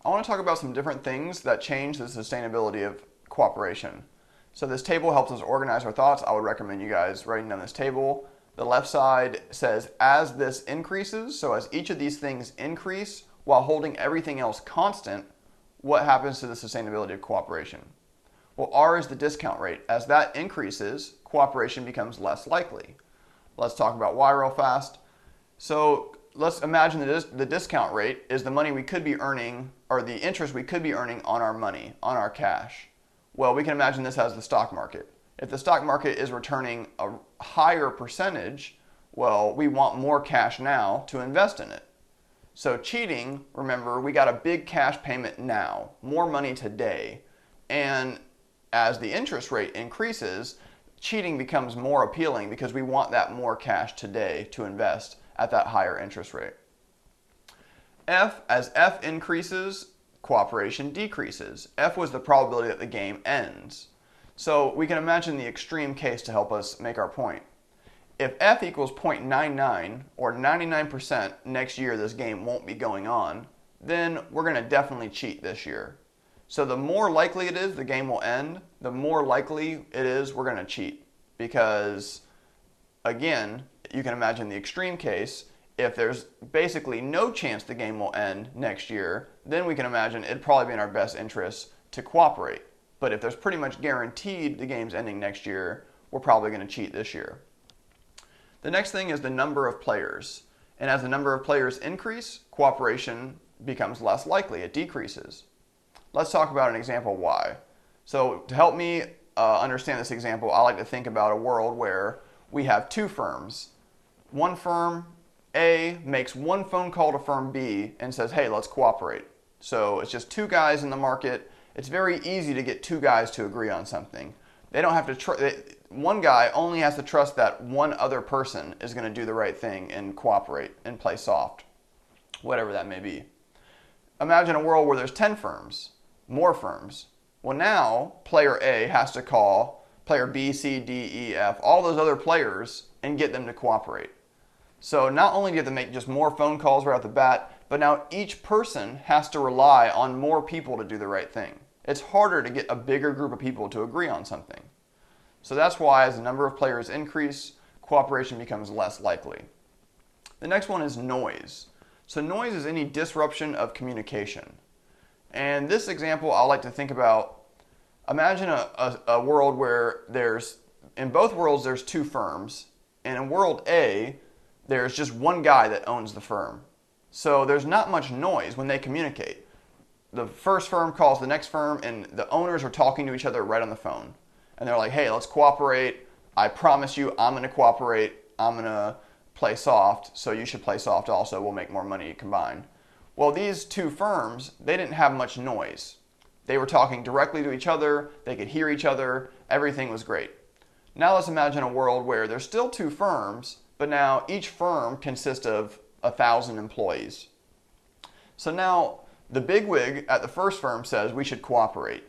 I want to talk about some different things that change the sustainability of cooperation. So this table helps us organize our thoughts. I would recommend you guys writing down this table. The left side says as this increases, so as each of these things increase while holding everything else constant, what happens to the sustainability of cooperation? Well, R is the discount rate. As that increases, cooperation becomes less likely. Let's talk about Y real fast. So let's imagine that the discount rate is the money we could be earning, or the interest we could be earning on our money, on our cash. Well, we can imagine this as the stock market. If the stock market is returning a higher percentage, well, we want more cash now to invest in it. So cheating, remember, we got a big cash payment now, more money today. And as the interest rate increases, cheating becomes more appealing because we want that more cash today to invest at that higher interest rate. As F increases, cooperation decreases. F was the probability that the game ends. So we can imagine the extreme case to help us make our point. If F equals 0.99 or 99% next year this game won't be going on, then we're going to definitely cheat this year. So the more likely it is the game will end, the more likely it is we're going to cheat. Because, again, you can imagine the extreme case. If there's basically no chance the game will end next year, then we can imagine it'd probably be in our best interest to cooperate. But if there's pretty much guaranteed the game's ending next year, we're probably going to cheat this year. The next thing is the number of players. And as the number of players increase, cooperation becomes less likely. It decreases. Let's talk about an example why. So to help me understand this example, I like to think about a world where we have two firms. One firm, A, makes one phone call to firm B and says, hey, let's cooperate. So it's just two guys in the market. It's very easy to get two guys to agree on something. They don't have to one guy only has to trust that one other person is going to do the right thing and cooperate and play soft, whatever that may be. Imagine a world where there's 10 firms, more firms. Well, now player A has to call player B, C, D, E, F, all those other players and get them to cooperate. So not only do you have to make just more phone calls right off the bat, but now each person has to rely on more people to do the right thing. It's harder to get a bigger group of people to agree on something. So that's why as the number of players increase, cooperation becomes less likely. The next one is noise. So noise is any disruption of communication. And this example I like to think about, imagine a world where in both worlds there's two firms, and in world A, there's just one guy that owns the firm. So there's not much noise when they communicate. The first firm calls the next firm and the owners are talking to each other right on the phone. And they're like, hey, let's cooperate. I promise you I'm going to cooperate. I'm going to play soft, so you should play soft also. We'll make more money combined. Well, these two firms, they didn't have much noise. They were talking directly to each other. They could hear each other. Everything was great. Now let's imagine a world where there's still two firms, but now each firm consists of 1,000 employees. So now the bigwig at the first firm says we should cooperate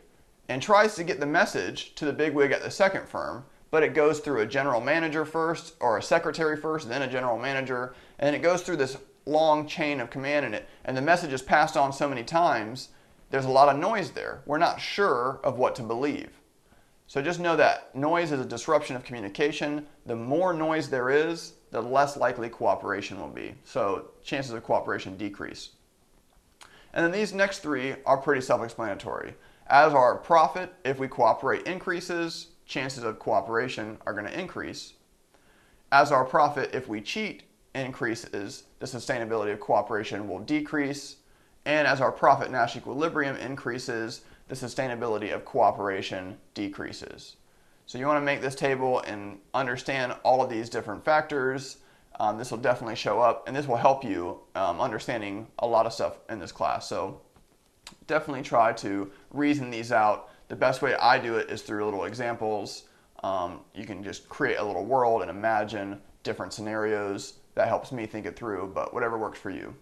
and tries to get the message to the bigwig at the second firm, but it goes through a general manager first, or a secretary first, then a general manager, and it goes through this long chain of command, and the message is passed on so many times, there's a lot of noise there. We're not sure of what to believe. So just know that noise is a disruption of communication. The more noise there is, the less likely cooperation will be. So chances of cooperation decrease. And then these next three are pretty self-explanatory. As our profit, if we cooperate, increases, chances of cooperation are going to increase. As our profit, if we cheat, increases, the sustainability of cooperation will decrease. And as our profit-Nash equilibrium increases, the sustainability of cooperation decreases. So you want to make this table and understand all of these different factors. This will definitely show up, and this will help you understanding a lot of stuff in this class. So definitely try to reason these out. The best way I do it is through little examples. You can just create a little world and imagine different scenarios. That helps me think it through, but whatever works for you.